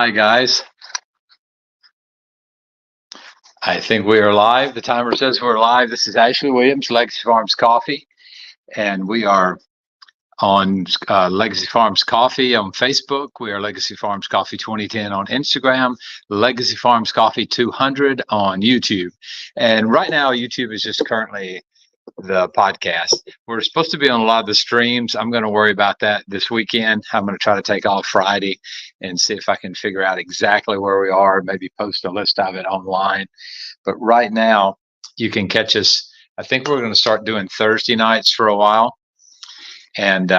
Hi, guys. I think we are live. The timer says we're live. This is Ashley Williams, Legacy Farms Coffee, and we are on Legacy Farms Coffee on Facebook. We are Legacy Farms Coffee 2010 on Instagram, Legacy Farms Coffee 200 on YouTube. And right now, YouTube is just currently the podcast. We're supposed to be on a lot of the streams. I'm going to worry about that this weekend. I'm going to try to take off Friday and see if I can figure out exactly where we are, maybe post a list of it online. But right now, you can catch us. I think we're going to start doing Thursday nights for a while. And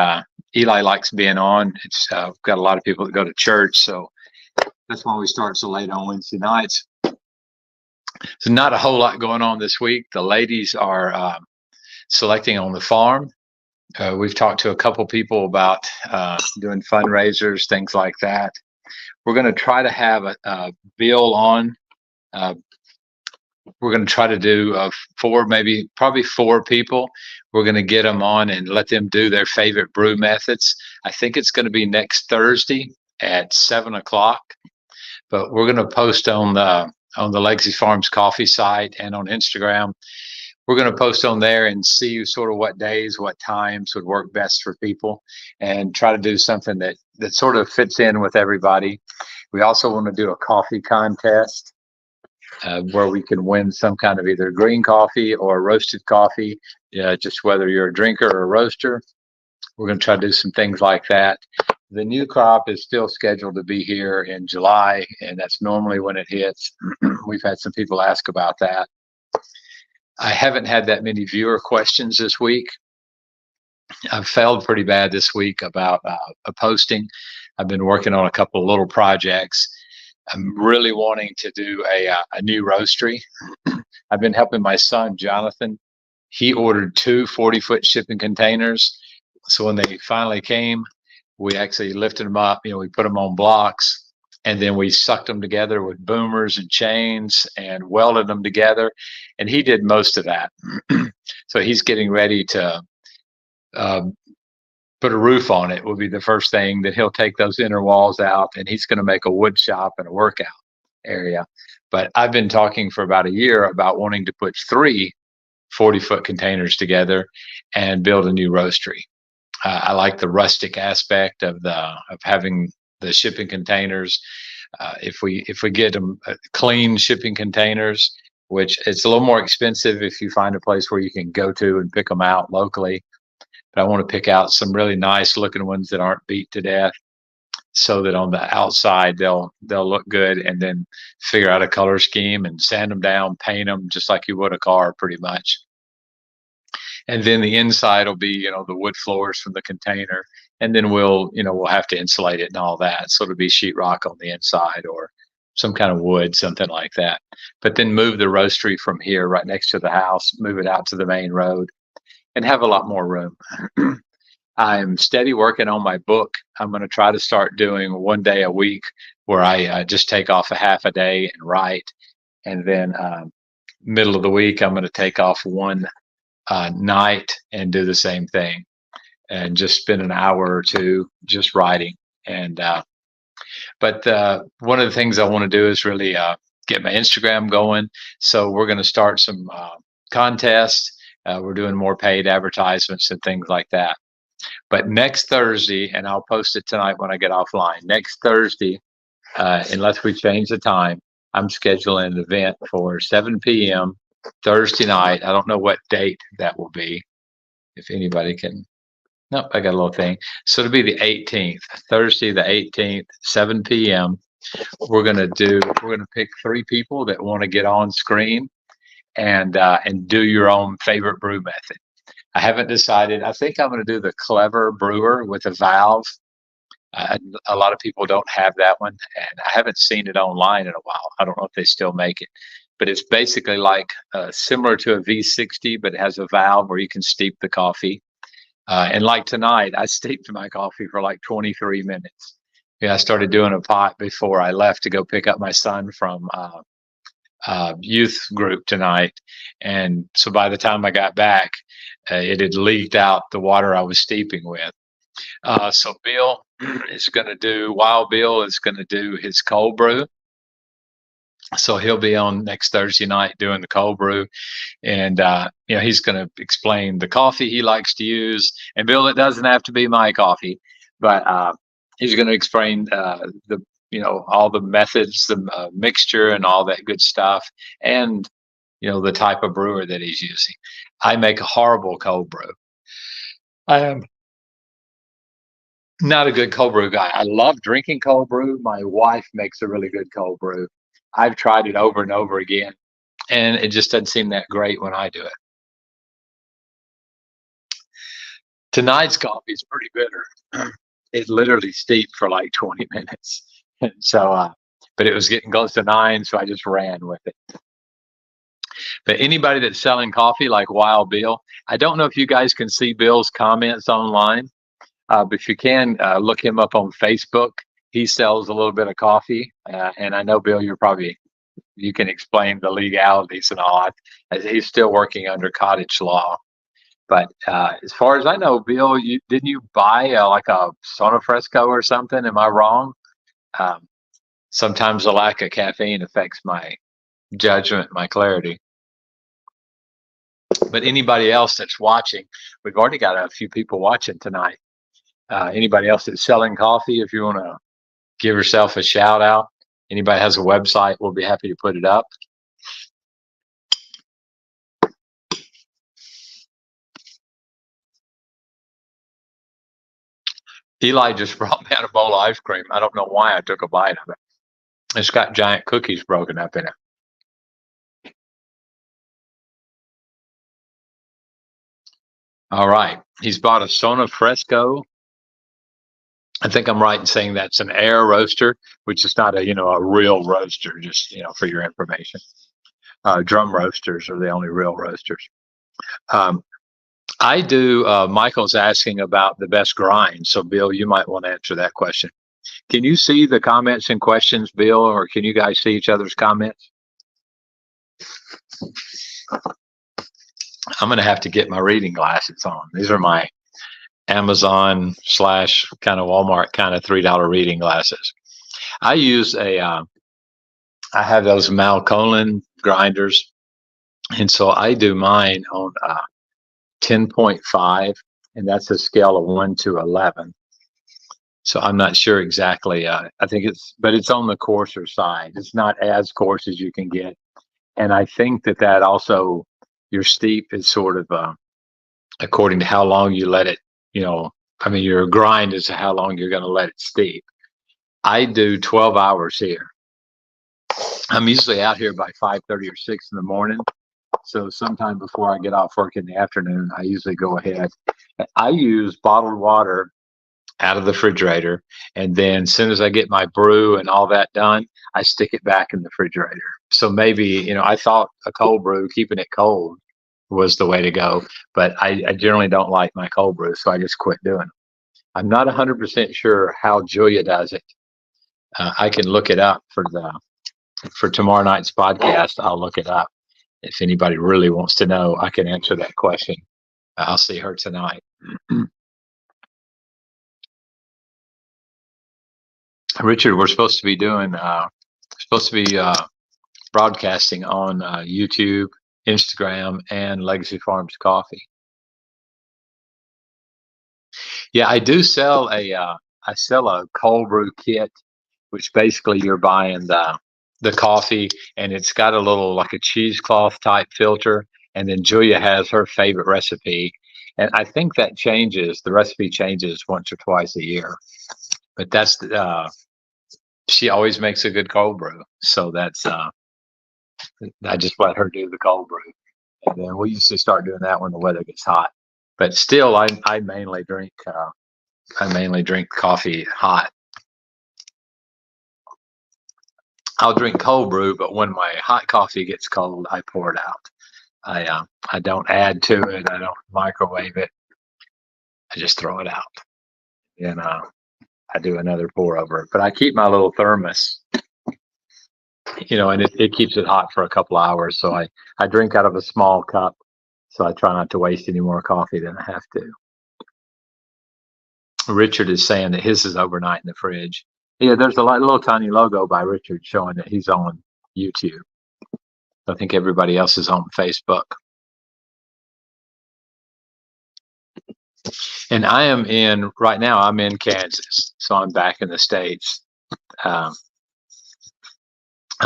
Eli likes being on. It's we've got a lot of people that go to church, so that's why we start so late on Wednesday nights. So not a whole lot going on this week. The ladies are selecting on the farm. We've talked to a couple people about doing fundraisers, things like that. We're going to try to have a bill on. We're going to try to do probably four people. We're going to get them on and let them do their favorite brew methods. I think it's going to be next Thursday at 7:00. But we're going to post on the Legacy Farms Coffee site and on Instagram. We're going to post on there and see sort of what days, what times would work best for people, and try to do something that sort of fits in with everybody. We also want to do a coffee contest where we can win some kind of either green coffee or roasted coffee, just whether you're a drinker or a roaster. We're going to try to do some things like that. The new crop is still scheduled to be here in July, and that's normally when it hits. We've had some people ask about that. I haven't had that many viewer questions this week. I've failed pretty bad this week about a posting. I've been working on a couple of little projects. I'm really wanting to do a new roastery. I've been helping my son, Jonathan. He ordered 2 40-foot shipping containers. So when they finally came, we actually lifted them up. We put them on blocks, and then we sucked them together with boomers and chains and welded them together. And he did most of that. So he's getting ready to put a roof on it. Will be the first thing that he'll take those inner walls out, and he's going to make a wood shop and a workout area. But I've been talking for about a year about wanting to put 3 40-foot containers together and build a new roastery. I like the rustic aspect of having the shipping containers. If we get them clean shipping containers, which it's a little more expensive if you find a place where you can go to and pick them out locally. But I want to pick out some really nice looking ones that aren't beat to death, so that on the outside they'll look good, and then figure out a color scheme and sand them down, paint them just like you would a car pretty much. And then the inside will be, the wood floors from the container, and then we'll have to insulate it and all that. So it'll be sheetrock on the inside or some kind of wood, something like that. But then move the roastery from here right next to the house, move it out to the main road, and have a lot more room. I'm steady working on my book. I'm going to try to start doing 1 day a week where I just take off a half a day and write. And then middle of the week, I'm going to take off one night and do the same thing, and just spend an hour or two just writing. And but one of the things I want to do is really get my Instagram going. So we're going to start some contests. We're doing more paid advertisements and things like that. But next Thursday, and I'll post it tonight when I get offline, next Thursday, unless we change the time, I'm scheduling an event for 7 p.m. Thursday night. I don't know what date that will be. If anybody can. Nope, I got a little thing. So it'll be the 18th, Thursday the 18th, 7 p.m. We're going to pick 3 people that want to get on screen and do your own favorite brew method. I haven't decided. I think I'm going to do the Clever Brewer with a valve. A lot of people don't have that one, and I haven't seen it online in a while. I don't know if they still make it, but it's basically like similar to a V60, but it has a valve where you can steep the coffee. And like tonight, I steeped my coffee for like 23 minutes. I started doing a pot before I left to go pick up my son from youth group tonight. And so by the time I got back, it had leaked out the water I was steeping with. So Bill is going to do, Wild Bill is going to do his cold brew. So he'll be on next Thursday night doing the cold brew. And, he's going to explain the coffee he likes to use. And Bill, it doesn't have to be my coffee, but he's going to explain all the methods, the mixture and all that good stuff. And, the type of brewer that he's using. I make a horrible cold brew. I am not a good cold brew guy. I love drinking cold brew. My wife makes a really good cold brew. I've tried it over and over again, and it just doesn't seem that great when I do it. Tonight's coffee is pretty bitter. It literally steeped for like 20 minutes. So, but it was getting close to 9, so I just ran with it. But anybody that's selling coffee like Wild Bill, I don't know if you guys can see Bill's comments online, but if you can, look him up on Facebook. He sells a little bit of coffee, and I know, Bill, you can explain the legalities and all. He's still working under cottage law. But as far as I know, Bill, didn't you buy like a Sonofresco or something? Am I wrong? Sometimes the lack of caffeine affects my judgment, my clarity. But anybody else that's watching, we've already got a few people watching tonight. Anybody else that's selling coffee, if you want to give yourself a shout out, anybody has a website, we'll be happy to put it up. Eli just brought me out a bowl of ice cream. I don't know why I took a bite of it. It's got giant cookies broken up in it. All right. He's bought a Sonofresco. I think I'm right in saying that's an air roaster, which is not a real roaster, just, for your information. Drum roasters are the only real roasters. I do. Michael's asking about the best grind. So, Bill, you might want to answer that question. Can you see the comments and questions, Bill, or can you guys see each other's comments? I'm going to have to get my reading glasses on. These are my Amazon / kind of Walmart kind of $3 reading glasses. I use I have those Malcolin grinders. And so I do mine on 10.5, and that's a scale of 1 to 11. So I'm not sure exactly. I think it's on the coarser side. It's not as coarse as you can get. And I think that also, your steep is sort of according to how long you let it, your grind is how long you're going to let it steep. I do 12 hours here. I'm usually out here by 5:30 or 6 in the morning. So sometime before I get off work in the afternoon, I usually go ahead. I use bottled water out of the refrigerator, and then as soon as I get my brew and all that done, I stick it back in the refrigerator. So maybe, I thought a cold brew, keeping it cold, was the way to go, but I generally don't like my cold brew, so I just quit doing it. I'm not 100% sure how Julia does it. I can look it up for tomorrow night's podcast. I'll look it up. If anybody really wants to know, I can answer that question. I'll see her tonight. Richard, we're supposed to be broadcasting on YouTube, Instagram, and Legacy Farms Coffee. Yeah, I do sell I sell a cold brew kit, which basically you're buying the coffee, and it's got a little like a cheesecloth type filter, and then Julia has her favorite recipe, and I think that the recipe changes once or twice a year, but that's she always makes a good cold brew, so that's I just let her do the cold brew, and then we usually start doing that when the weather gets hot. But still, I mainly drink coffee hot. I'll drink cold brew, but when my hot coffee gets cold, I pour it out. I don't add to it. I don't microwave it. I just throw it out, and I do another pour over it. But I keep my little thermos, and it keeps it hot for a couple hours. So I drink out of a small cup. So I try not to waste any more coffee than I have to. Richard is saying that his is overnight in the fridge. Yeah, there's a little tiny logo by Richard showing that he's on YouTube. I think everybody else is on Facebook. And right now I'm in Kansas, so I'm back in the States. I'm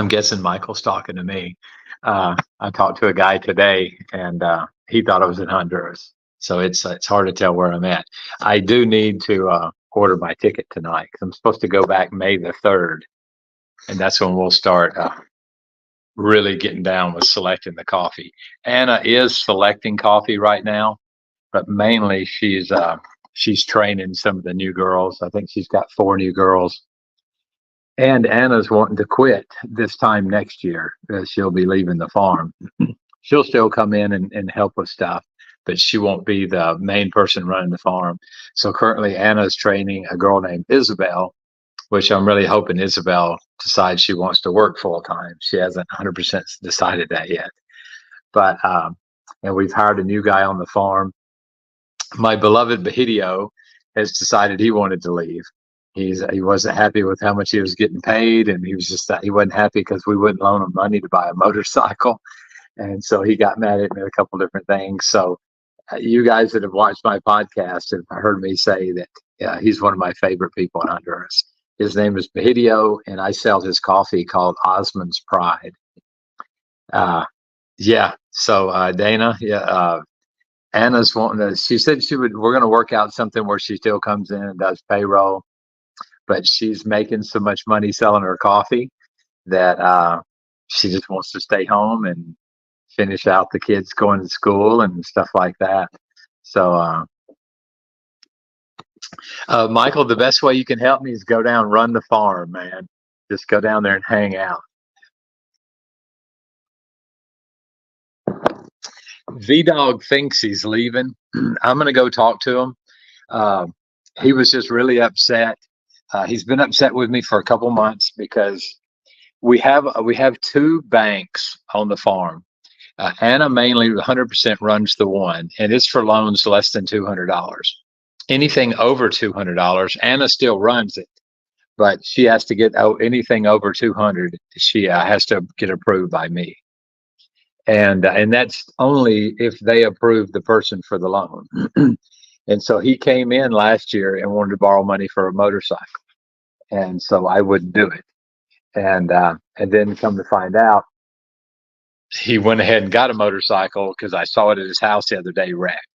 guessing Michael's talking to me. I talked to a guy today, and he thought I was in Honduras. So it's hard to tell where I'm at. I do need to order my ticket tonight, 'cause I'm supposed to go back May the 3rd, and that's when we'll start really getting down with selecting the coffee. Anna is selecting coffee right now, but mainly she's training some of the new girls. I think she's got 4 new girls. And Anna's wanting to quit this time next year. She'll be leaving the farm. She'll still come in and help with stuff, but she won't be the main person running the farm. So currently Anna's training a girl named Isabel, which I'm really hoping Isabel decides she wants to work full time. She hasn't 100% decided that yet. But, and we've hired a new guy on the farm. My beloved Bahidio has decided he wanted to leave. He wasn't happy with how much he was getting paid, and he wasn't happy because we wouldn't loan him money to buy a motorcycle. And so he got mad at me a couple different things. So you guys that have watched my podcast have heard me say that he's one of my favorite people in Honduras. His name is Bahidio, and I sell his coffee called Osman's Pride. So Dana, Anna's wanting to, she said we're going to work out something where she still comes in and does payroll, but she's making so much money selling her coffee that she just wants to stay home and finish out the kids going to school and stuff like that. So, Michael, the best way you can help me is go down, run the farm, man. Just go down there and hang out. V-Dog thinks he's leaving. I'm going to go talk to him. He was just really upset. He's been upset with me for a couple months because we have 2 banks on the farm. Anna mainly 100% runs the one, and it's for loans less than $200. Anything over $200, Anna still runs it, but she has to get anything over 200. She has to get approved by me. And that's only if they approve the person for the loan. And so he came in last year and wanted to borrow money for a motorcycle, and so I wouldn't do it. And then come to find out, he went ahead and got a motorcycle because I saw it at his house the other day wrecked.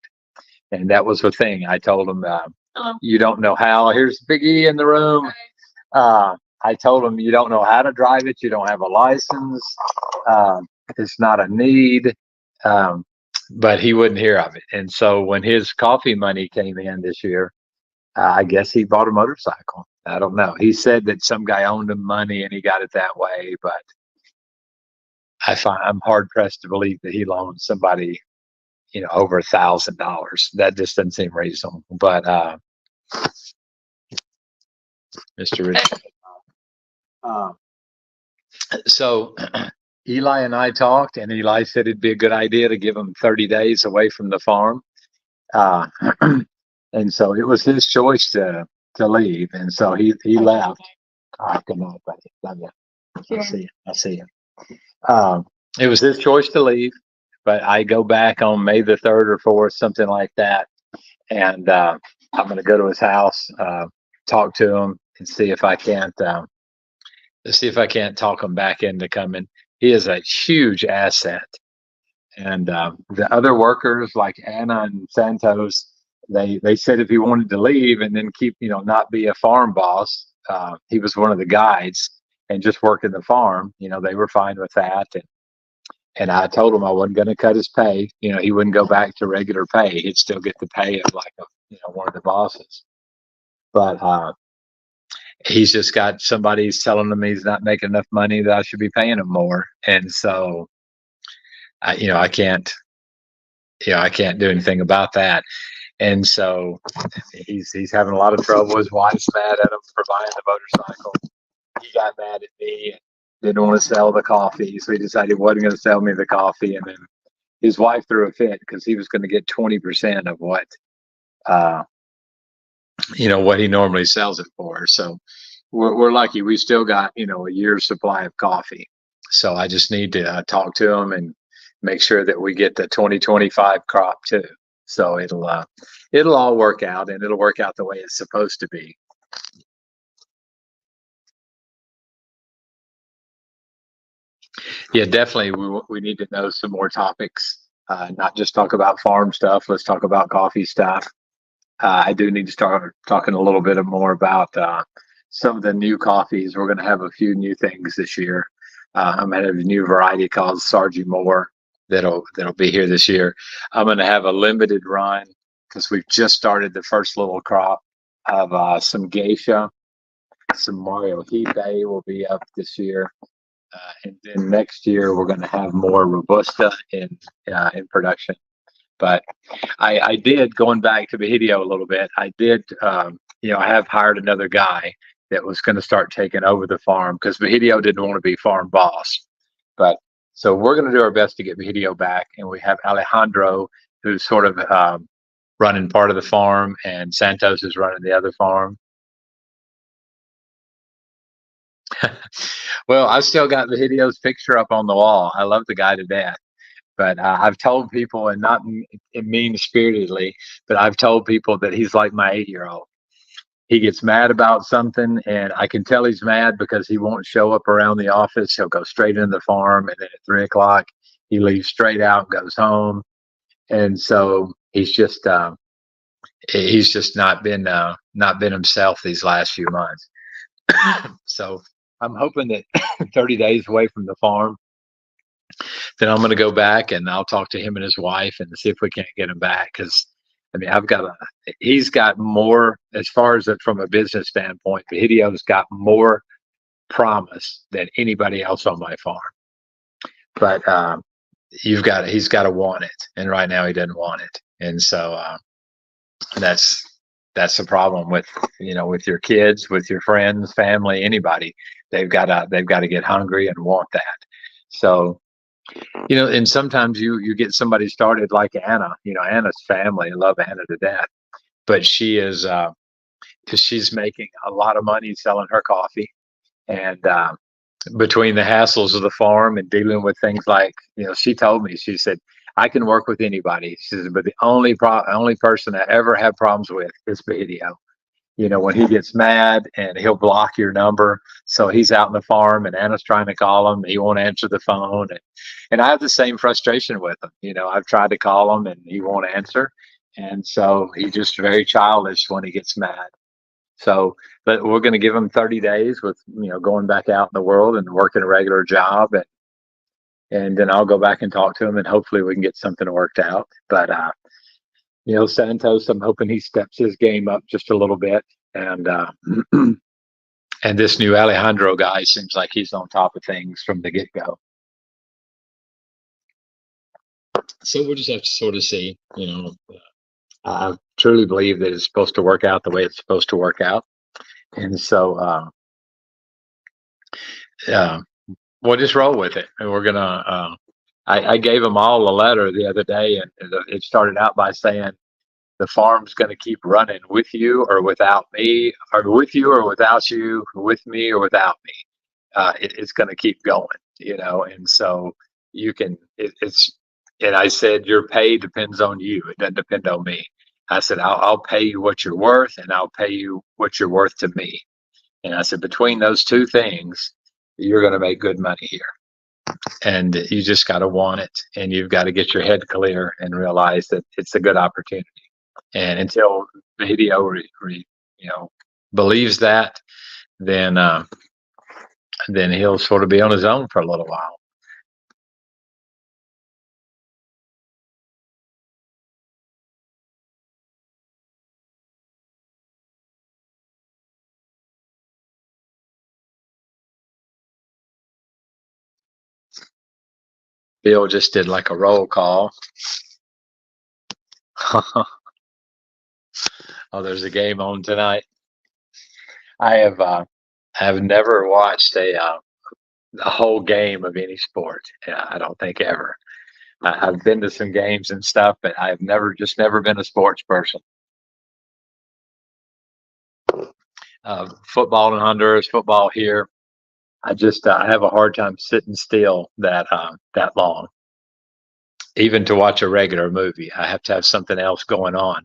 And that was the thing. I told him, you don't know how. Here's Big E in the room. I told him, you don't know how to drive it. You don't have a license. It's not a need. But he wouldn't hear of it. And so when his coffee money came in this year, I guess he bought a motorcycle. I don't know. He said that some guy owned him money and he got it that way. But I'm hard pressed to believe that he loaned somebody, over $1,000. That just doesn't seem reasonable. But Mr. Richard. So Eli and I talked, and Eli said it'd be a good idea to give him 30 days away from the farm. And so it was his choice to leave. And so he left. Good night, buddy. Love you. I'll see you. It was his choice to leave, but I go back on May the 3rd or 4th, something like that. And I'm going to go to his house, talk to him, and see if I can't talk him back into coming. He is a huge asset. And the other workers like Anna and Santos, they said if he wanted to leave and then keep, not be a farm boss, he was one of the guides and just work in the farm, they were fine with that. And I told him I wasn't going to cut his pay. He wouldn't go back to regular pay. He'd still get the pay of like one of the bosses. But he's just got somebody's telling him he's not making enough money that I should be paying him more. And so, I can't do anything about that. And so he's having a lot of trouble. His wife's mad at him for buying the motorcycle. He got mad at me and didn't want to sell the coffee. So he decided he wasn't going to sell me the coffee. And then his wife threw a fit because he was going to get 20% of what what he normally sells it for. So we're lucky. We still got, a year's supply of coffee. So I just need to talk to him and make sure that we get the 2025 crop too. So it'll all work out, and it'll work out the way it's supposed to be. Yeah, definitely. We need to know some more topics, not just talk about farm stuff. Let's talk about coffee stuff. I do need to start talking a little bit more about some of the new coffees. We're going to have a few new things this year. I'm going to have a new variety called Sargy Moore that'll be here this year. I'm going to have a limited run because we've just started the first little crop of some geisha. Some Mario Hipe will be up this year. And then next year we're going to have more Robusta in production. But I did, going back to Bahidio a little bit, I did, I have hired another guy that was going to start taking over the farm because Bahidio didn't want to be farm boss. But so we're going to do our best to get Bahidio back. And we have Alejandro, who's sort of running part of the farm, and Santos is running the other farm. Well, I've still got Bahidio's picture up on the wall. I love the guy to death. But I've told people, and not mean spiritedly, but I've told people that he's like my 8-year-old. He gets mad about something, and I can tell he's mad because he won't show up around the office. He'll go straight into the farm, and then at 3 o'clock, he leaves straight out and goes home. And so he's just not been himself these last few months. So I'm hoping that 30 days away from the farm, then I'm going to go back and I'll talk to him and his wife and see if we can't get him back. Because I mean, he's got more as far as from a business standpoint. Bahidio's got more promise than anybody else on my farm. But he's got to want it, and right now he doesn't want it, and so that's the problem with with your kids, with your friends, family, anybody. They've got to get hungry and want that. So and sometimes you get somebody started like Anna. Anna's family, I love Anna to death, but she is because she's making a lot of money selling her coffee, and between the hassles of the farm and dealing with things like she told me, she said, I can work with anybody. She said, but the only person I ever have problems with is Bahidio. When he gets mad and he'll block your number. So he's out in the farm and Anna's trying to call him. He won't answer the phone. And I have the same frustration with him. I've tried to call him and he won't answer. And so he's just very childish when he gets mad. So, but we're going to give him 30 days with, going back out in the world and working a regular job. And then I'll go back and talk to him and hopefully we can get something worked out. But, Santos, I'm hoping he steps his game up just a little bit. And and this new Alejandro guy seems like he's on top of things from the get-go. So we'll just have to sort of see. I truly believe that it's supposed to work out the way it's supposed to work out. And so we'll just roll with it. And we're gonna I gave them all a letter the other day, and it started out by saying the farm's going to keep running with you or without me, or with you or without you, with me or without me. It's going to keep going, and so you can, and I said, your pay depends on you. It doesn't depend on me. I said, I'll pay you what you're worth, and I'll pay you what you're worth to me. And I said, between those two things, you're going to make good money here. And you just got to want it, and you've got to get your head clear and realize that it's a good opportunity. And until Bahidio believes that, then he'll sort of be on his own for a little while. Bill just did like a roll call. Oh, there's a game on tonight. I have never watched a whole game of any sport. I don't think ever. I've been to some games and stuff, but I've never been a sports person. Football in Honduras, football here. I have a hard time sitting still that long. Even to watch a regular movie, I have to have something else going on.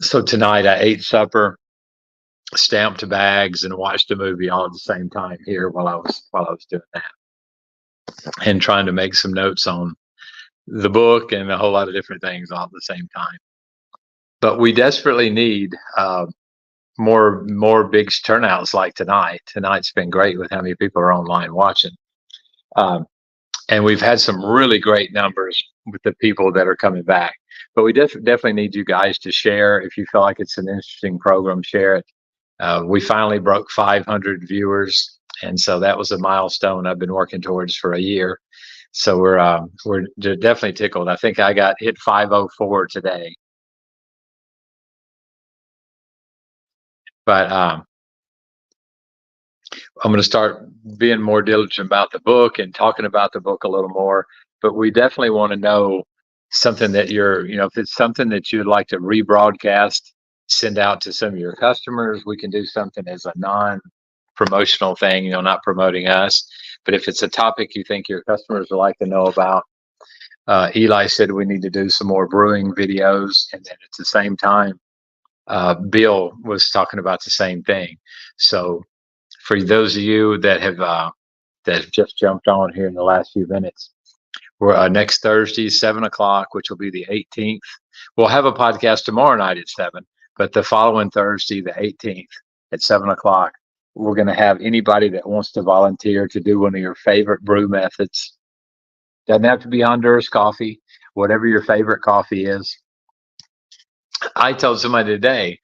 So tonight I ate supper, stamped bags, and watched a movie all at the same time here while I was doing that, and trying to make some notes on the book and a whole lot of different things all at the same time. But we desperately need more big turnouts like tonight. Tonight's been great with how many people are online watching. And we've had some really great numbers with the people that are coming back. But we definitely need you guys to share. If you feel like it's an interesting program, share it. We finally broke 500 viewers, and so that was a milestone I've been working towards for a year. So we're definitely tickled. I think I got hit 504 today. But I'm going to start being more diligent about the book and talking about the book a little more. But we definitely want to know something that if it's something that you'd like to rebroadcast, send out to some of your customers. We can do something as a non-promotional thing, not promoting us. But if it's a topic you think your customers would like to know about, Eli said we need to do some more brewing videos. And then at the same time, Bill was talking about the same thing. So for those of you that have just jumped on here in the last few minutes, we're next Thursday, 7 o'clock, which will be the 18th. We'll have a podcast tomorrow night at 7, but the following Thursday, the 18th at 7 o'clock, we're going to have anybody that wants to volunteer to do one of your favorite brew methods. Doesn't have to be Honduras coffee, whatever your favorite coffee is. I told somebody today,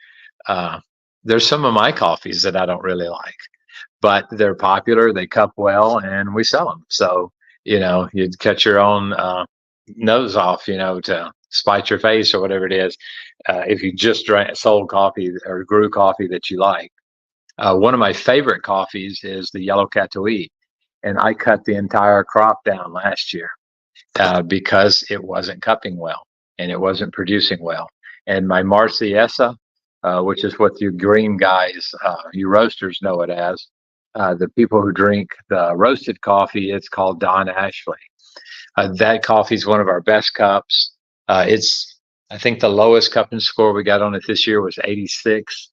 there's some of my coffees that I don't really like, but they're popular, they cup well, and we sell them. So, you'd cut your own nose off, to spite your face or whatever it is, if you just sold coffee or grew coffee that you like. One of my favorite coffees is the Yellow Catuí, and I cut the entire crop down last year because it wasn't cupping well and it wasn't producing well. And my Marciesa, which is what you green guys, you roasters know it as, the people who drink the roasted coffee, it's called Don Ashley. That coffee is one of our best cups. I think the lowest cupping score we got on it this year was 86.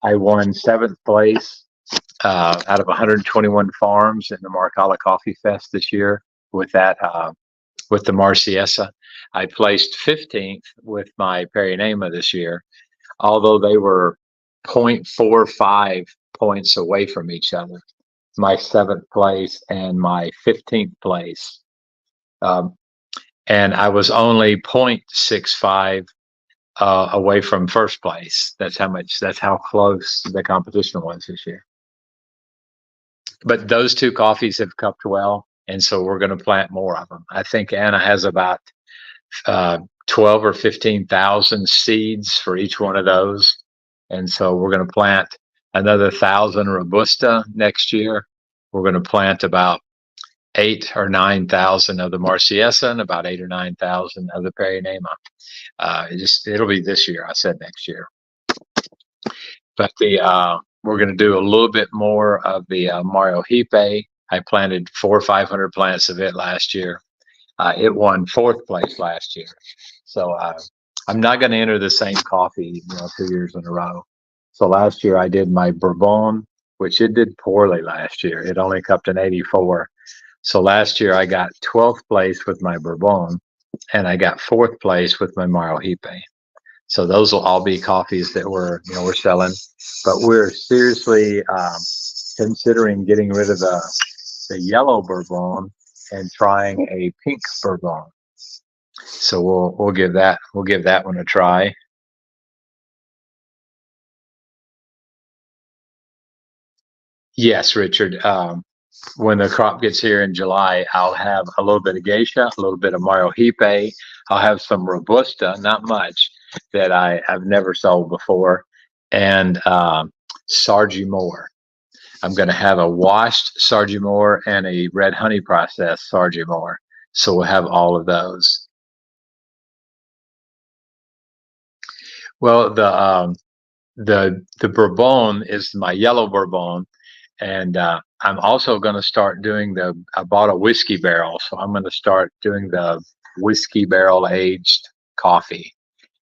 I won 7th place out of 121 farms in the Marcala Coffee Fest this year with that, with the Marciesa. I placed 15th with my Perinema this year, although they were 0.45 points away from each other, my 7th place and my 15th place. And I was only 0.65 away from first place. That's how close the competition was this year. But those two coffees have cupped well, and so we're going to plant more of them. I think Anna has about 12 or 15,000 seeds for each one of those. And so we're going to plant another 1,000 Robusta next year. We're going to plant about 8 or 9,000 of the Marciesa and about 8 or 9,000 of the Perinema. It'll be this year. I said next year. But we're going to do a little bit more of the Mario Hipe. I planted 400 or 500 plants of it last year. It won 4th place last year. So I'm not going to enter the same coffee 2 years in a row. So last year I did my Bourbon, which it did poorly last year. It only cupped an 84. So last year I got 12th place with my Bourbon, and I got 4th place with my Mario Hipe. So those will all be coffees that we're selling. But we're seriously considering getting rid of the yellow Bourbon and trying a pink Bourbon. So we'll give that one a try. Yes, Richard. When the crop gets here in July, I'll have a little bit of Geisha, a little bit of Mario Hipe. I'll have some Robusta, not much, that I've never sold before, and Sargie-Moore. I'm going to have a washed Sargie-Moore and a red honey processed Sargie-Moore. So we'll have all of those. Well, the Bourbon is my yellow Bourbon, and I'm also going to start doing I bought a whiskey barrel, so I'm going to start doing the whiskey barrel aged coffee,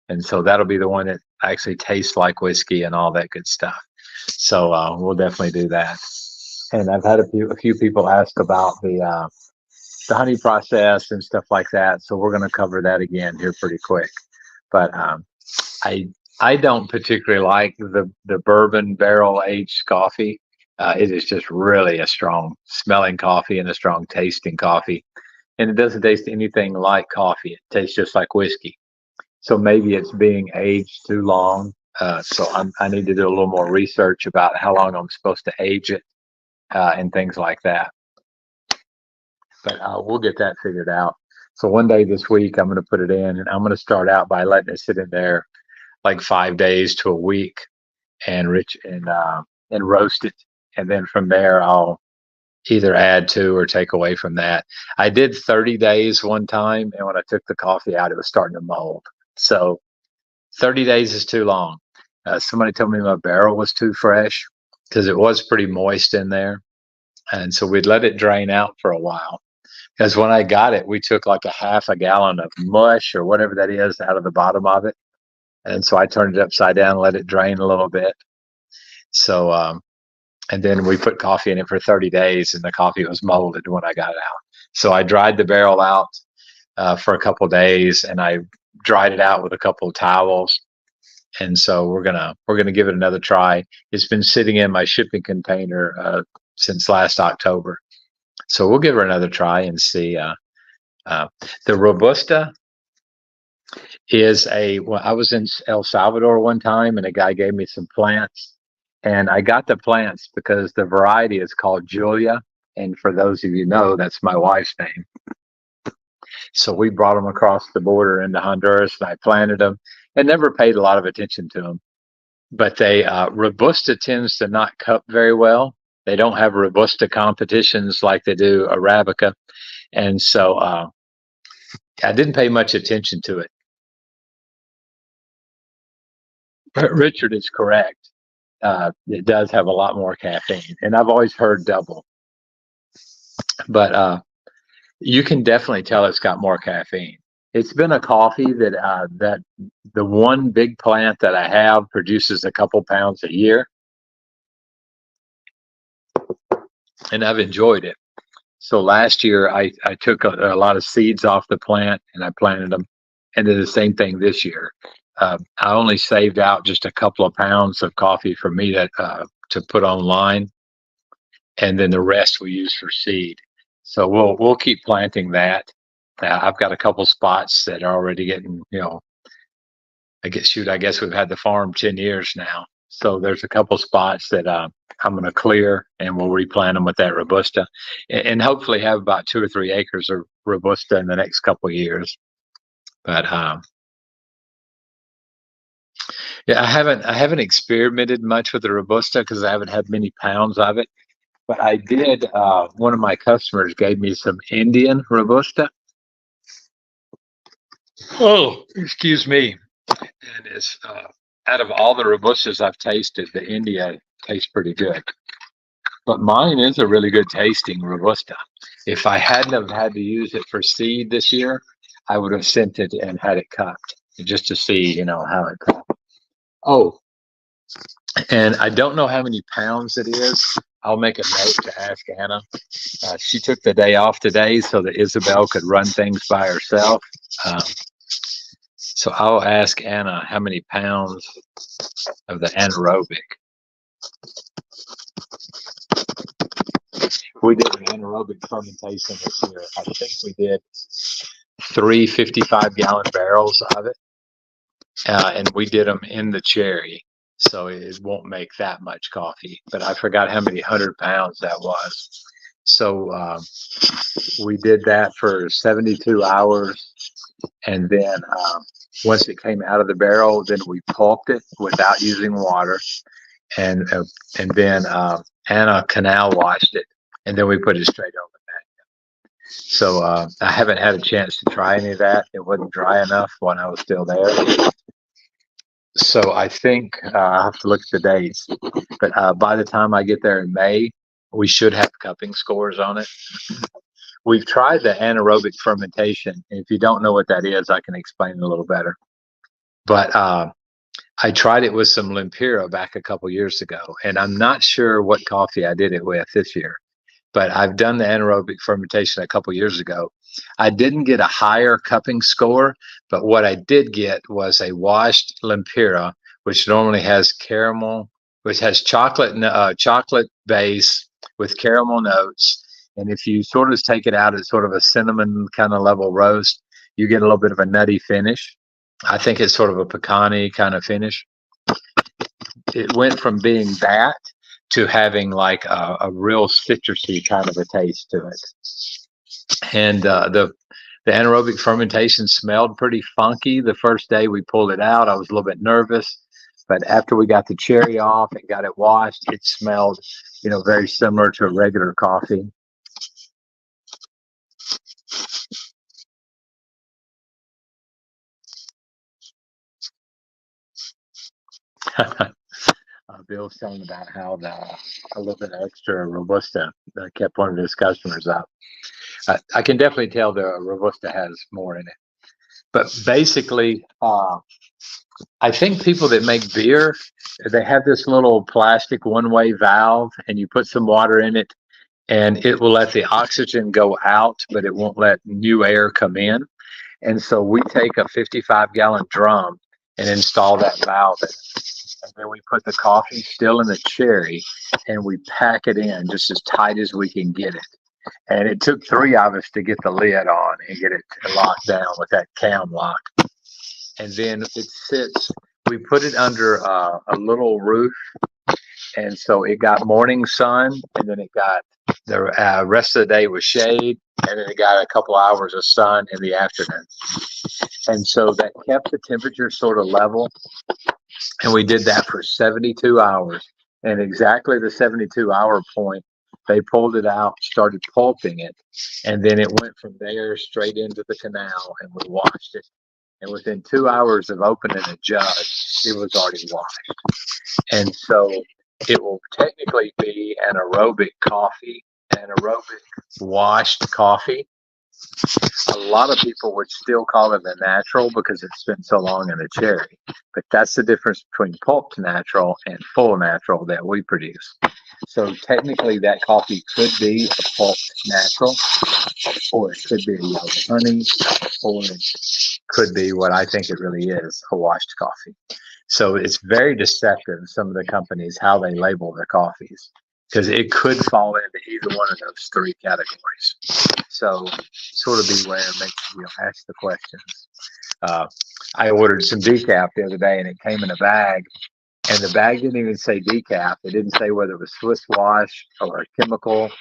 and so that'll be the one that actually tastes like whiskey and all that good stuff. So we'll definitely do that. And I've had a few people ask about the honey process and stuff like that. So we're going to cover that again here pretty quick. But I I don't particularly like the bourbon barrel aged coffee. It is just really a strong smelling coffee and a strong tasting coffee, and it doesn't taste anything like coffee. It tastes just like whiskey. So maybe it's being aged too long. I need to do a little more research about how long I'm supposed to age it and things like that. But we'll get that figured out. So one day this week, I'm going to put it in, and I'm going to start out by letting it sit in there like 5 days to a week, and roast it, and then from there I'll either add to or take away from that. I did 30 days one time, and when I took the coffee out, it was starting to mold. So 30 days is too long. Somebody told me my barrel was too fresh because it was pretty moist in there, and so we'd let it drain out for a while. Because when I got it, we took like a half a gallon of mush or whatever that is out of the bottom of it. And so I turned it upside down, let it drain a little bit. So, and then we put coffee in it for 30 days, and the coffee was molded when I got it out. So I dried the barrel out for a couple of days, and I dried it out with a couple of towels. And so we're gonna give it another try. It's been sitting in my shipping container since last October. So we'll give her another try and see. The Robusta is well, I was in El Salvador one time, and a guy gave me some plants, and I got the plants because the variety is called Julia, and for those of you know, that's my wife's name. So we brought them across the border into Honduras, and I planted them, and never paid a lot of attention to them. But Robusta tends to not cup very well. They don't have Robusta competitions like they do Arabica, and so I didn't pay much attention to it. But Richard is correct. It does have a lot more caffeine, and I've always heard double. But you can definitely tell it's got more caffeine. It's been a coffee that the one big plant that I have produces a couple pounds a year, and I've enjoyed it. So last year I took a lot of seeds off the plant and I planted them, and did the same thing this year. I only saved out just a couple of pounds of coffee for me to put online, and then the rest we use for seed. So we'll keep planting that. I've got a couple spots that are already getting, I guess we've had the farm 10 years now. So there's a couple spots that I'm going to clear, and we'll replant them with that Robusta, and hopefully have about 2 or 3 acres of Robusta in the next couple of years. But yeah, I haven't experimented much with the Robusta because I haven't had many pounds of it. But I did. One of my customers gave me some Indian Robusta. Oh, excuse me. And it's out of all the Robustas I've tasted, the India tastes pretty good. But mine is a really good tasting Robusta. If I hadn't have had to use it for seed this year, I would have sent it and had it cupped just to see, how it cupped. Oh, and I don't know how many pounds it is. I'll make a note to ask Anna. She took the day off today so that Isabel could run things by herself. So I'll ask Anna how many pounds of the anaerobic. We did an anaerobic fermentation this year. I think we did 3 55-gallon barrels of it, and we did them in the cherry, so it won't make that much coffee. But I forgot how many 100 pounds that was. So we did that for 72 hours, and then once it came out of the barrel, then we pulped it without using water, and then Anna canal washed it, and then we put it straight on the back. So I haven't had a chance to try any of that. It wasn't dry enough when I was still there. So I think I have to look at the dates, but by the time I get there in May, we should have cupping scores on it. We've tried the anaerobic fermentation. And if you don't know what that is, I can explain it a little better. But I tried it with some Lempira back a couple years ago, and I'm not sure what coffee I did it with this year. But I've done the anaerobic fermentation a couple years ago. I didn't get a higher cupping score, but what I did get was a washed Lempira, which normally has caramel, which has chocolate base with caramel notes. And if you sort of take it out at sort of a cinnamon kind of level roast, you get a little bit of a nutty finish. I think it's sort of a pecan-y kind of finish. It went from being that to having like a real citrusy kind of a taste to it. And the anaerobic fermentation smelled pretty funky the first day we pulled it out. I was a little bit nervous, but after we got the cherry off and got it washed, it smelled, very similar to a regular coffee. Bill's telling about how a little bit extra Robusta kept one of his customers up. I can definitely tell the Robusta has more in it. But basically, I think people that make beer, they have this little plastic one-way valve, and you put some water in it, and it will let the oxygen go out, but it won't let new air come in. And so we take a 55-gallon drum and install that valve in. And then we put the coffee still in the cherry, and we pack it in just as tight as we can get it. And it took 3 of us to get the lid on and get it locked down with that cam lock. And then it sits, we put it under a little roof. And so it got morning sun, and then it got the rest of the day with shade, and then it got a couple hours of sun in the afternoon. And so that kept the temperature sort of level. And we did that for 72 hours. And exactly the 72-hour point, they pulled it out, started pulping it, and then it went from there straight into the canal, and we washed it. And within 2 hours of opening a jug, it was already washed. And so it will technically be an aerobic coffee, an aerobic washed coffee. A lot of people would still call it a natural because it's been so long in the cherry. But that's the difference between pulped natural and full natural that we produce. So technically that coffee could be a pulped natural, or it could be a yellow honey, or it could be what I think it really is, a washed coffee. So it's very deceptive, some of the companies, how they label their coffees, because it could fall into either one of those three categories. So sort of beware, ask the questions. I ordered some decaf the other day, and it came in a bag, and the bag didn't even say decaf. It didn't say whether it was Swiss wash or a chemical.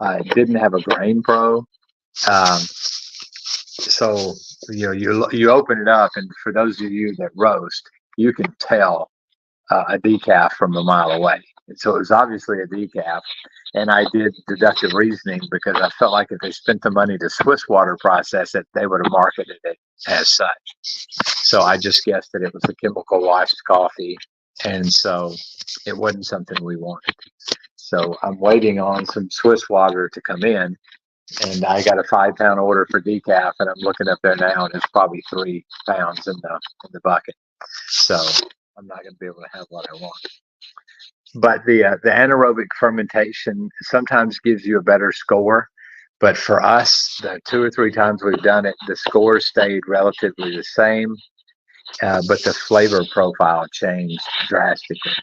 It didn't have a grain pro. So you open it up, and for those of you that roast, you can tell a decaf from a mile away. And so it was obviously a decaf. And I did deductive reasoning because I felt like if they spent the money to Swiss water process it, they would have marketed it as such. So I just guessed that it was a chemical washed coffee. And so it wasn't something we wanted. So I'm waiting on some Swiss water to come in. And I got a 5-pound order for decaf, and I'm looking up there now, and it's probably 3 pounds in the bucket. So I'm not going to be able to have what I want. But the anaerobic fermentation sometimes gives you a better score. But for us, the 2 or 3 times we've done it, the score stayed relatively the same, but the flavor profile changed drastically.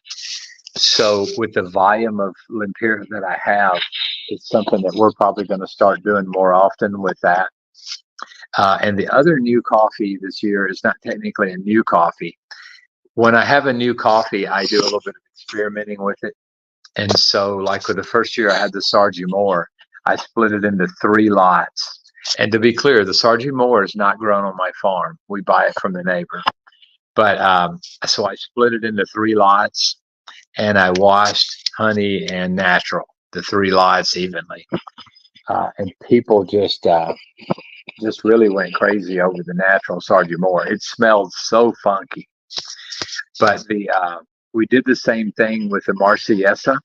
So with the volume of Lempira that I have, it's something that we're probably going to start doing more often with that. And the other new coffee this year is not technically a new coffee. When I have a new coffee, I do a little bit of experimenting with it. And so like with the first year I had the Sargie Moore, I split it into 3 lots. And to be clear, the Sargie Moore is not grown on my farm. We buy it from the neighbor. But so I split it into 3 lots, and I washed honey and natural, the 3 lots evenly. And people just really went crazy over the natural Sargie Moore. It smelled so funky. But we did the same thing with the Marciesa.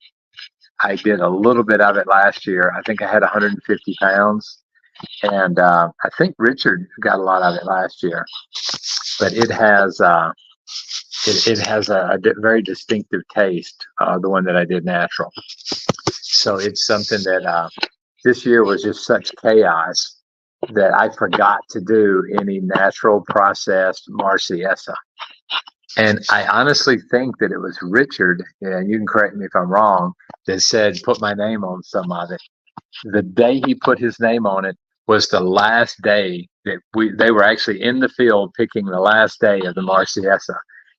I did a little bit of it last year. I think I had 150 pounds, and I think Richard got a lot of it last year. But it has it has a very distinctive taste. The one that I did natural. So it's something that this year was just such chaos that I forgot to do any natural processed Marciesa. And I honestly think that it was Richard, and you can correct me if I'm wrong, that said, put my name on some of it. The day he put his name on it was the last day that they were actually in the field picking the last day of the Marciesa.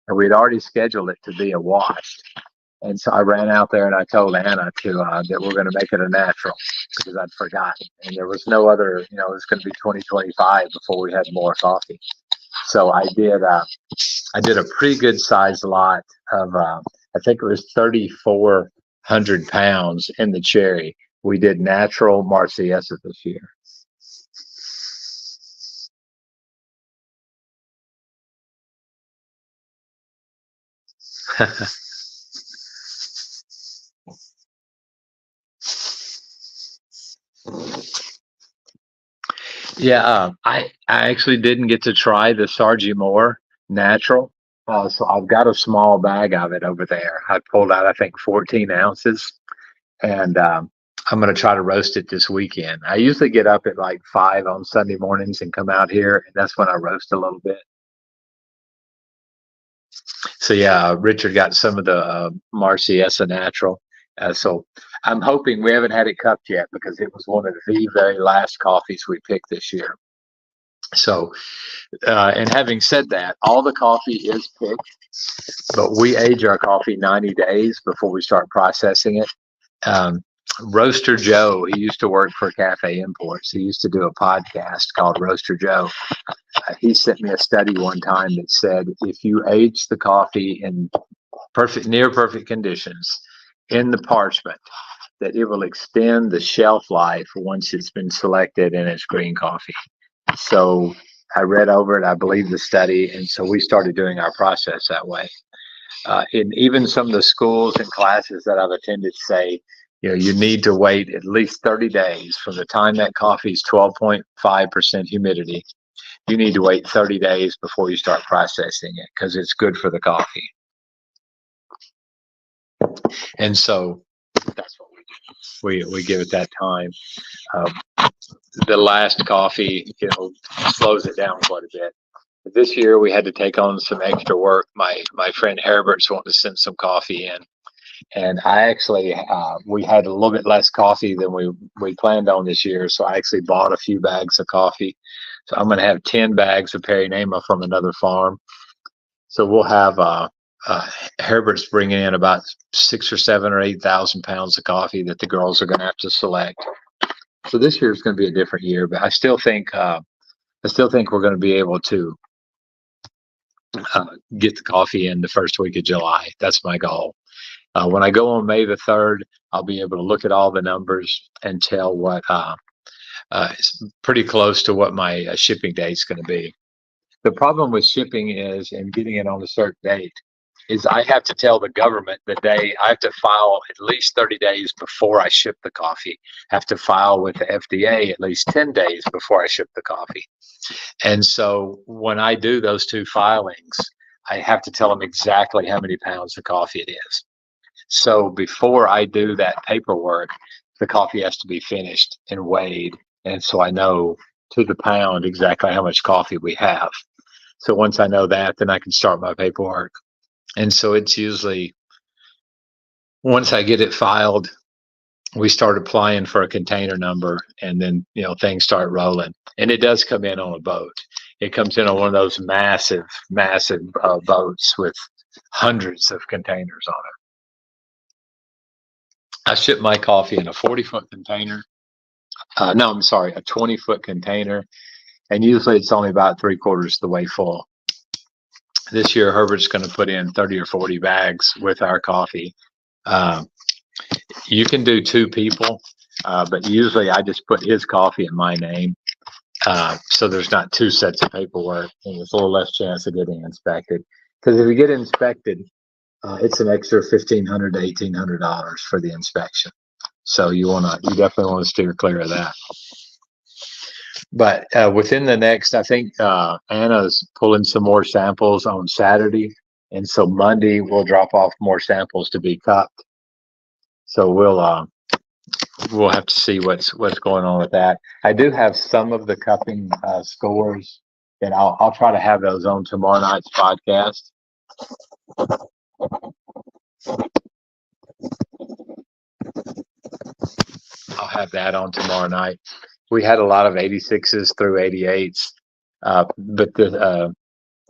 And we'd already scheduled it to be a wash. And so I ran out there and I told Anna that we're going to make it a natural because I'd forgotten. And there was no other, it was going to be 2025 before we had more coffee. So I did a pretty good sized lot of, I think it was 3,400 pounds in the cherry. We did natural Marciesa this year. Yeah, I actually didn't get to try the Sargie Moore natural. So I've got a small bag of it over there. I pulled out, I think, 14 ounces, and I'm going to try to roast it this weekend. I usually get up at like 5 on Sunday mornings and come out here, and that's when I roast a little bit. So yeah, Richard got some of the Marciesa natural. So I'm hoping we haven't had it cupped yet because it was one of the very last coffees we picked this year. So, and having said that, all the coffee is picked, but we age our coffee 90 days before we start processing it. Roaster Joe, he used to work for Cafe Imports. He used to do a podcast called Roaster Joe. He sent me a study one time that said if you age the coffee in near perfect conditions in the parchment, that it will extend the shelf life once it's been selected and it's green coffee. So I read over it, I believe the study, and so we started doing our process that way. And even some of the schools and classes that I've attended say, you need to wait at least 30 days from the time that coffee is 12.5% humidity. You need to wait 30 days before you start processing it because it's good for the coffee. And so that's what we do. We give it that time. The last coffee, slows it down quite a bit. This year we had to take on some extra work. My friend Herbert's wanting to send some coffee in. And I actually, we had a little bit less coffee than we planned on this year. So I actually bought a few bags of coffee. So I'm going to have 10 bags of Perinema from another farm. So we'll have Herbert's bringing in about 6 or 7 or 8,000 pounds of coffee that the girls are going to have to select. So this year is going to be a different year, but I still think we're going to be able to get the coffee in the first week of July. That's my goal. When I go on May the 3rd, I'll be able to look at all the numbers and tell what it's pretty close to what my shipping date is going to be. The problem with shipping is, and getting it on a certain date, is I have to tell the government the day. I have to file at least 30 days before I ship the coffee. I have to file with the FDA at least 10 days before I ship the coffee. And so when I do those two filings, I have to tell them exactly how many pounds of coffee it is. So before I do that paperwork, the coffee has to be finished and weighed. And so I know to the pound exactly how much coffee we have. So once I know that, then I can start my paperwork. And so it's usually, once I get it filed, we start applying for a container number, and then, things start rolling. And it does come in on a boat. It comes in on one of those massive boats with hundreds of containers on it. I ship my coffee in a 40-foot container. A 20-foot container. And usually it's only about 3/4 of the way full. This year, Herbert's going to put in 30 or 40 bags with our coffee. You can do 2 people, but usually I just put his coffee in my name. So there's not 2 sets of paperwork, and there's a little less chance of getting inspected. Because if you get inspected, it's an extra $1,500 to $1,800 for the inspection. So you definitely want to steer clear of that. But within the next, I think Anna's pulling some more samples on Saturday, and so Monday we'll drop off more samples to be cupped. So we'll have to see what's going on with that. I do have some of the cupping scores, and I'll try to have those on tomorrow night's podcast. I'll have that on tomorrow night. We had a lot of 86s through 88s, but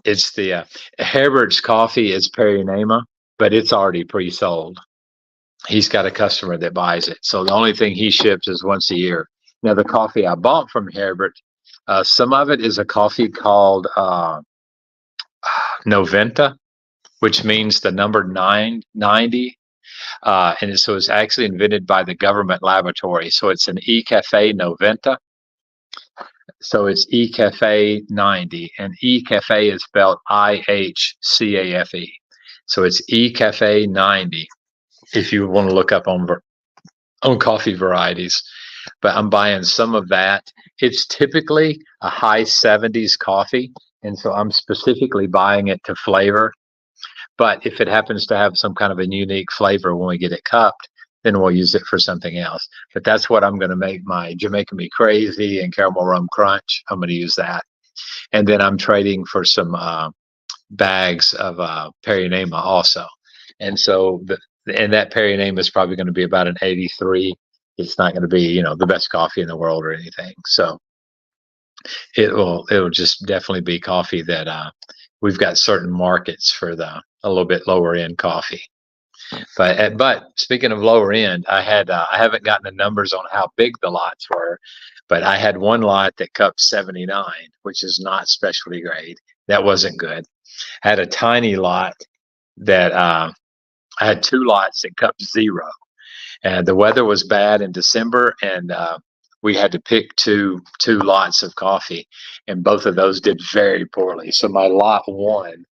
it's the Herbert's coffee is Perry Nama, but it's already pre-sold. He's got a customer that buys it, so the only thing he ships is once a year. Now the coffee I bought from Herbert, some of it is a coffee called Noventa, which means the number 990. And so it's actually invented by the government laboratory. So it's an E-Cafe Noventa. So it's E-Cafe 90, and E-Cafe is spelled IHCAFE. So it's E-Cafe 90 if you want to look up on coffee varieties. But I'm buying some of that. It's typically a high 70s coffee, and so I'm specifically buying it to flavor. But if it happens to have some kind of a unique flavor when we get it cupped, then we'll use it for something else. But that's what I'm going to make my Jamaica Me Crazy and Caramel Rum Crunch. I'm going to use that. And then I'm trading for some bags of Perry Nama also. And so, that Perry Nama is probably going to be about an 83. It's not going to be, the best coffee in the world or anything. So it'll just definitely be coffee that we've got certain markets for a little bit lower end coffee. But speaking of lower end, I haven't gotten the numbers on how big the lots were, but I had one lot that cupped 79, which is not specialty grade. That wasn't good. I had a tiny lot that I had 2 lots that cupped 0. And the weather was bad in December, and we had to pick two lots of coffee, and both of those did very poorly. So my lot 1,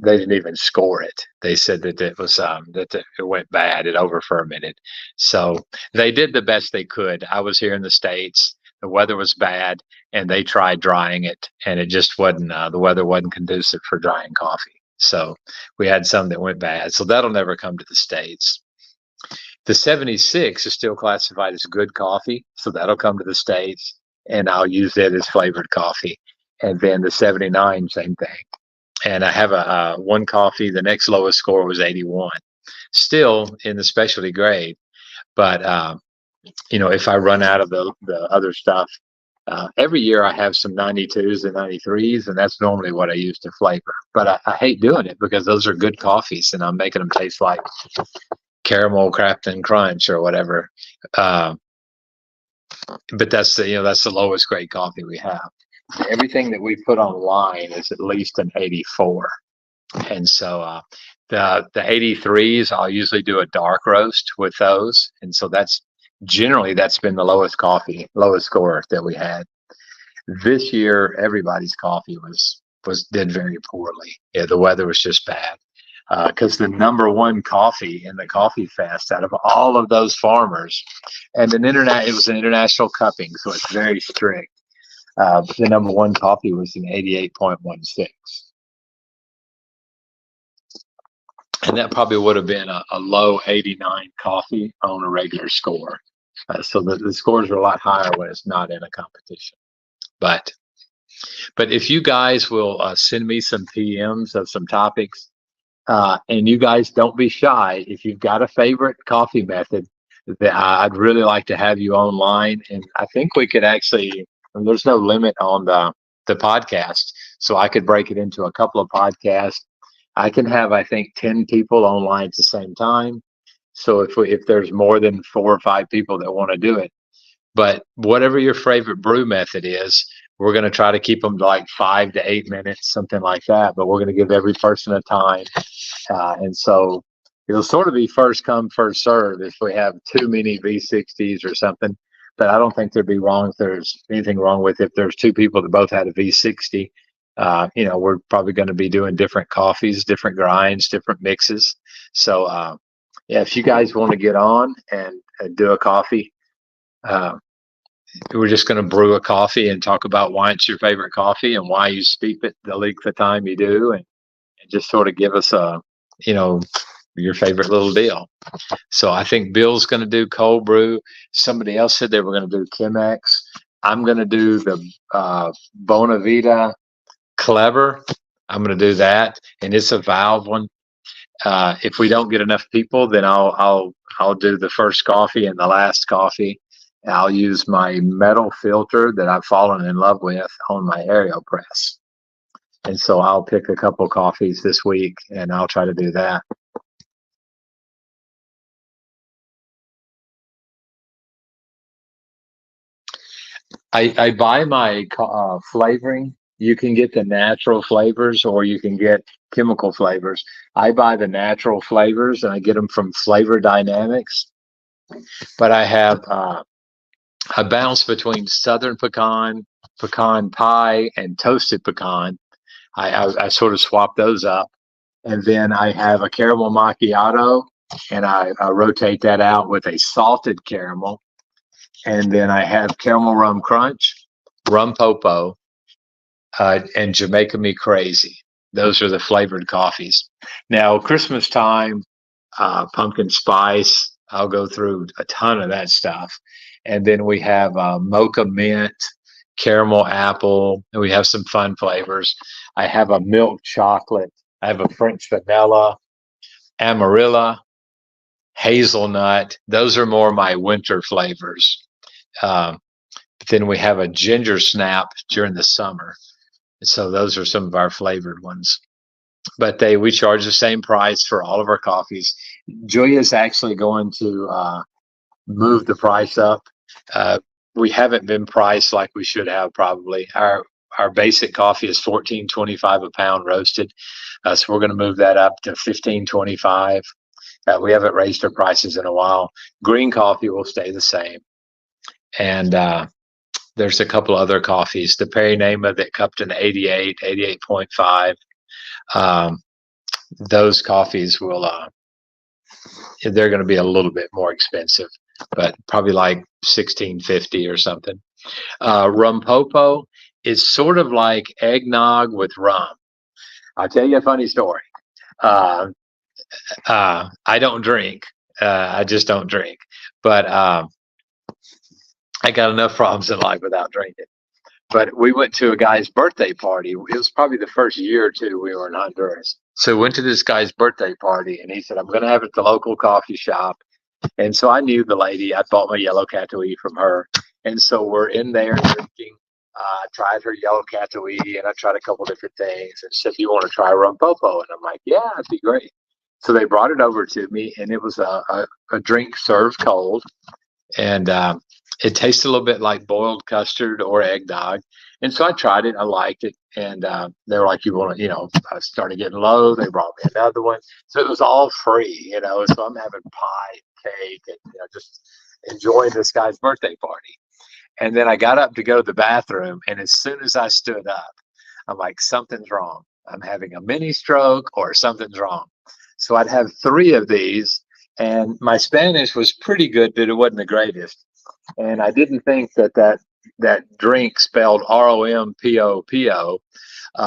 they didn't even score it. They said that it was it went bad. It over fermented. So they did the best they could. I was here in the States. The weather was bad, and they tried drying it, and it just wasn't. The weather wasn't conducive for drying coffee. So we had some that went bad. So that'll never come to the States. The 76 is still classified as good coffee, so that'll come to the States, and I'll use it as flavored coffee. And then the 79, same thing. And I have a one coffee. The next lowest score was 81, still in the specialty grade. But if I run out of the other stuff, every year I have some 92s and 93s, and that's normally what I use to flavor. But I hate doing it because those are good coffees, and I'm making them taste like caramel Crafton Crunch or whatever. But that's the lowest grade coffee we have. Everything that we put online is at least an 84. And so the 83s, I'll usually do a dark roast with those. And so that's been the lowest score that we had. This year, everybody's coffee did very poorly. Yeah, the weather was just bad. Because the number 1 coffee in the Coffee Fest out of all of those farmers, and it was an international cupping, so it's very strict. The number 1 coffee was an 88.16. And that probably would have been a low 89 coffee on a regular score. So the scores are a lot higher when it's not in a competition. But if you guys will send me some PMs of some topics, and you guys don't be shy, if you've got a favorite coffee method, that I'd really like to have you online. And I think we could actually, there's no limit on the podcast, so I could break it into a couple of podcasts. I can have, I think, 10 people online at the same time. So if there's more than 4 or 5 people that want to do it, but whatever your favorite brew method is, we're going to try to keep them to like 5 to 8 minutes, something like that. But we're going to give every person a time. And so it'll sort of be first come, first serve if we have too many V60s or something. But I don't think there'd be anything wrong with if there's 2 people that both had a V60. We're probably going to be doing different coffees, different grinds, different mixes. So, yeah, if you guys want to get on and do a coffee, uh, we're just going to brew a coffee and talk about why it's your favorite coffee and why you steep it the length of time you do, and just sort of give us your favorite little deal. So I think Bill's going to do cold brew. Somebody else said they were going to do Chemex. I'm going to do the Bonavita Clever. I'm going to do that, and it's a valve one. If we don't get enough people, then I'll do the first coffee and the last coffee. I'll use my metal filter that I've fallen in love with on my AeroPress. And so I'll pick a couple coffees this week and I'll try to do that. I buy my flavoring. You can get the natural flavors or you can get chemical flavors. I buy the natural flavors and I get them from Flavor Dynamics. But I bounce between Southern pecan, pecan pie, and toasted pecan. I sort of swap those up. And then I have a caramel macchiato, and I rotate that out with a salted caramel. And then I have caramel rum crunch, rum popo, and Jamaica Me Crazy. Those are the flavored coffees. Now, Christmas time, pumpkin spice, I'll go through a ton of that stuff. And then we have mocha mint, caramel apple, and we have some fun flavors. I have a milk chocolate. I have a French vanilla, amarilla, hazelnut. Those are more my winter flavors. But then we have a ginger snap during the summer. So those are some of our flavored ones. But we charge the same price for all of our coffees. Julia's actually going to move the price up. We haven't been priced like we should have probably. Our basic coffee is $14.25 a pound roasted. So we're going to move that up to $15.25. We haven't raised our prices in a while. Green coffee will stay the same. And there's a couple other coffees. The Perry Nama that cupped an 88.5. Those coffees will, they're going to be a little bit more expensive, but probably like $16.50 or something. Rum Popo is sort of like eggnog with rum. I'll tell you a funny story. I don't drink. I just don't drink. But I got enough problems in life without drinking. But we went to a guy's birthday party. It was probably the first year or two we were in Honduras. So we went to this guy's birthday party, and he said, I'm going to have it at the local coffee shop. And so I knew the lady. I bought my yellow Catuai from her. And so we're in there drinking. I tried her yellow Catuai, and I tried a couple different things. And said, you want to try Rum Popo? And I'm like, yeah, it'd be great. So they brought it over to me, and it was a drink served cold. And it tasted a little bit like boiled custard or eggnog. And so I tried it. I liked it. And they were like, you want to, I started getting low. They brought me another one. So it was all free, So I'm having pie and cake and, just enjoying this guy's birthday party. And then I got up to go to the bathroom. And as soon as I stood up, I'm like, something's wrong. I'm having a mini stroke or something's wrong. So I'd have 3 of these. And my Spanish was pretty good, but it wasn't the greatest. And I didn't think that drink spelled ROMPOPO,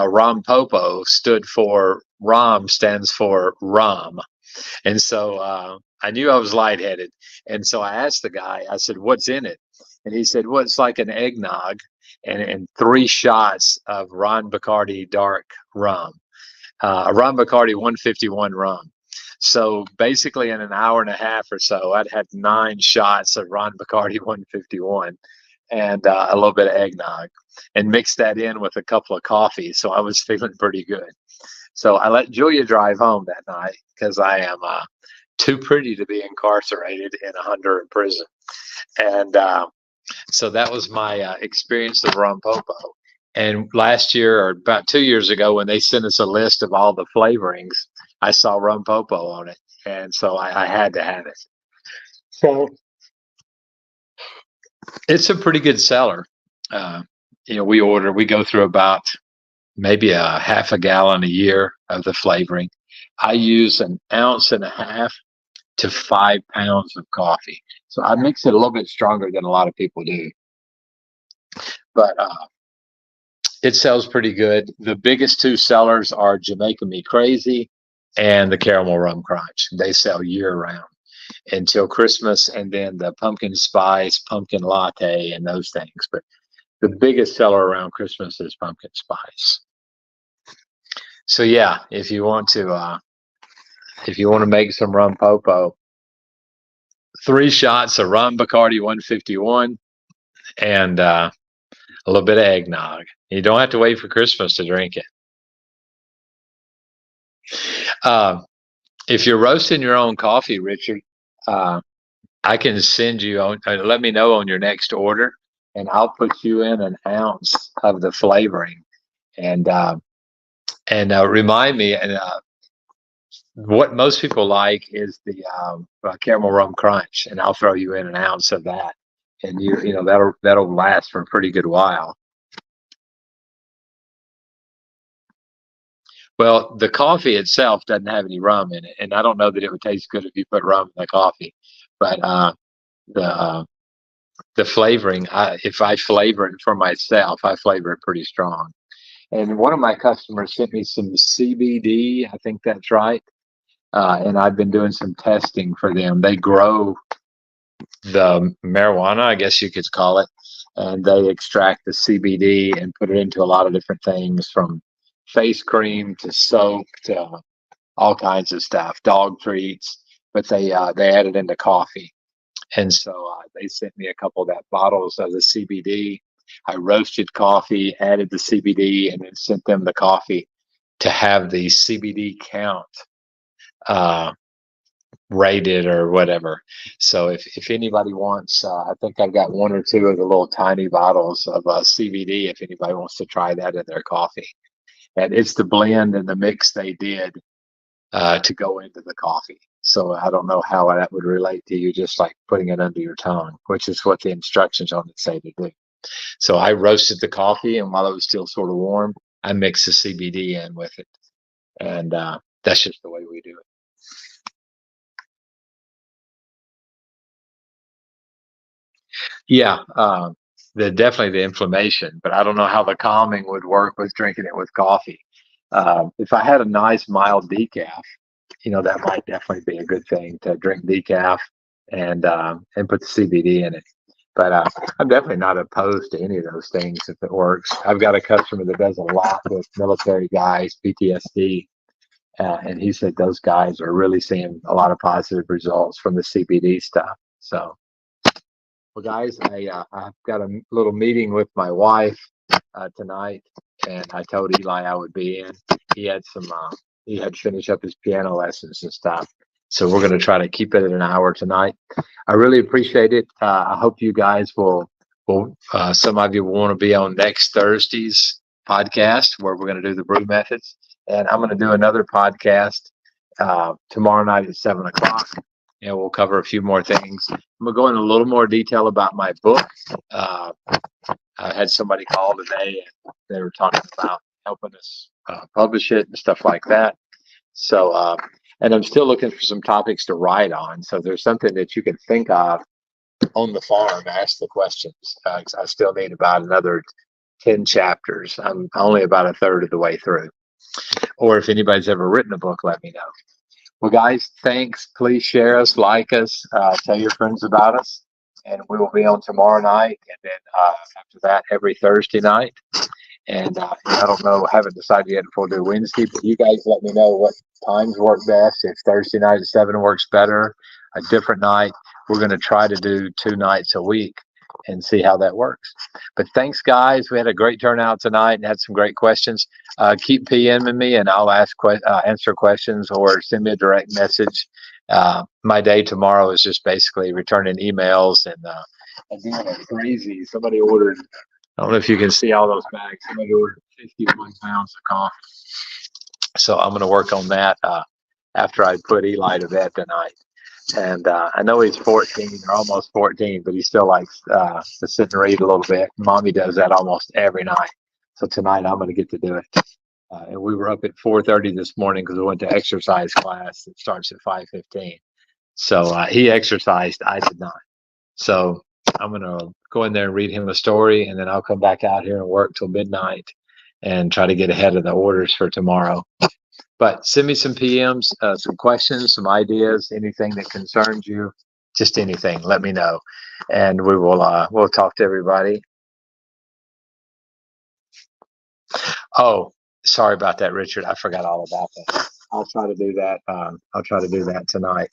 Rum Popo, stood for ROM stands for rum. And so I knew I was lightheaded. And so I asked the guy, I said, what's in it? And he said, well, it's like an eggnog and 3 shots of Ron Bacardi dark rum, a Ron Bacardi 151 rum. So basically in an hour and a half or so, I'd had 9 shots of Ron Bacardi 151 and a little bit of eggnog and mixed that in with a couple of coffees. So I was feeling pretty good. So I let Julia drive home that night because I am too pretty to be incarcerated in a Honduran prison. And so that was my experience of Rum Popo. And last year or about 2 years ago, when they sent us a list of all the flavorings, I saw Rum Popo on it. And so I had to have it. So it's a pretty good seller. We go through about maybe a half a gallon a year of the flavoring. I use 1.5 ounces to 5 pounds of coffee. So I mix it a little bit stronger than a lot of people do. But it sells pretty good. The biggest two sellers are Jamaica Me Crazy and the Caramel Rum Crunch. They sell year round until Christmas, and then the pumpkin spice, pumpkin latte, and those things. But the biggest seller around Christmas is pumpkin spice. So yeah, if you want to make some rum popo, 3 shots of rum Bacardi 151 and a little bit of eggnog. You don't have to wait for Christmas to drink it. If you're roasting your own coffee, Richard, I can send you on. Let me know on your next order, and I'll put you in 1 ounce of the flavoring, and remind me. And what most people like is the caramel rum crunch, and I'll throw you in 1 ounce of that, and you know that'll last for a pretty good while. Well, the coffee itself doesn't have any rum in it, and I don't know that it would taste good if you put rum in the coffee. But the flavoring, if I flavor it for myself, I flavor it pretty strong. And one of my customers sent me some CBD. I think that's right. And I've been doing some testing for them. They grow the marijuana, I guess you could call it, and they extract the CBD and put it into a lot of different things, from face cream to soap to all kinds of stuff, dog treats. But they add it into coffee, and so they sent me a couple of that bottles of the CBD. I roasted coffee, added the CBD, and then sent them the coffee to have the CBD count rated or whatever. So if anybody wants, I think I've got 1 or 2 of the little tiny bottles of CBD. If anybody wants to try that in their coffee, and it's the blend and the mix they did to go into the coffee. So I don't know how that would relate to you, just like putting it under your tongue, which is what the instructions on it say to do. So I roasted the coffee, and while it was still sort of warm, I mixed the CBD in with it. And that's just the way we do it. Yeah, definitely the inflammation, but I don't know how the calming would work with drinking it with coffee. If I had a nice mild decaf, that might definitely be a good thing to drink decaf and put the CBD in it. But I'm definitely not opposed to any of those things if it works. I've got a customer that does a lot with military guys, PTSD, and he said those guys are really seeing a lot of positive results from the CBD stuff. So, well, guys, I've got a little meeting with my wife tonight, and I told Eli I would be in. He had he had to finish up his piano lessons and stuff. So we're going to try to keep it at 1 hour tonight. I really appreciate it. I hope you guys will some of you will want to be on next Thursday's podcast, where we're going to do the brew methods. And I'm going to do another podcast tomorrow night at 7:00, and we'll cover a few more things. I'm going to go into a little more detail about my book. I had somebody call today, and they were talking about helping us publish it and stuff like that. So, and I'm still looking for some topics to write on. So if there's something that you can think of on the farm, ask the questions. 'Cause I still need about another 10 chapters. I'm only about 1/3 of the way through. Or if anybody's ever written a book, let me know. Well, guys, thanks. Please share us, like us, tell your friends about us. And we will be on tomorrow night. And then after that, every Thursday night. And I don't know, haven't decided yet if we'll do Wednesday, but you guys let me know what times work best. If Thursday night at 7 works better, a different night. We're going to try to do 2 nights a week and see how that works. But thanks, guys. We had a great turnout tonight and had some great questions. Keep PMing me, and I'll answer questions or send me a direct message. My day tomorrow is just basically returning emails and doing it crazy. Somebody ordered, I don't know if you can see all those bags. Somebody ordered 51 pounds of coffee. So I'm going to work on that after I put Eli to bed tonight. And I know he's 14 or almost 14, but he still likes to sit and read a little bit. Mommy does that almost every night. So tonight I'm going to get to do it. And we were up at 4:30 this morning because we went to exercise class that starts at 5:15. So he exercised, I did not. So I'm going to go in there and read him a story, and then I'll come back out here and work till midnight and try to get ahead of the orders for tomorrow. But send me some PMs, some questions, some ideas, anything that concerns you, just anything. Let me know, and we'll talk to everybody. Oh, sorry about that, Richard. I forgot all about that. I'll try to do that. I'll try to do that tonight.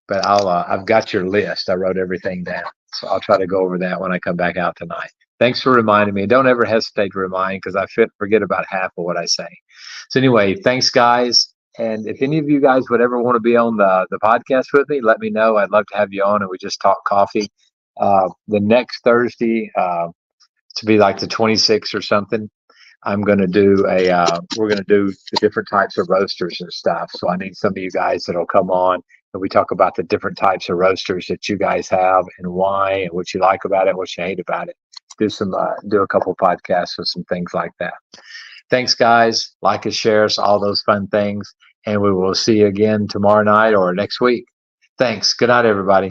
But I've got your list. I wrote everything down, so I'll try to go over that when I come back out tonight. Thanks for reminding me. Don't ever hesitate to remind, because I forget about half of what I say. So anyway, thanks, guys. And if any of you guys would ever want to be on the podcast with me, let me know. I'd love to have you on, and we just talk coffee. The next Thursday, to be like the 26th or something, I'm going to do we're going to do the different types of roasters and stuff. So I need some of you guys that'll come on, and we talk about the different types of roasters that you guys have and why, and what you like about it, what you hate about it. Do a couple podcasts with some things like that. Thanks, guys. Like and share us, all those fun things. And we will see you again tomorrow night or next week. Thanks. Good night, everybody.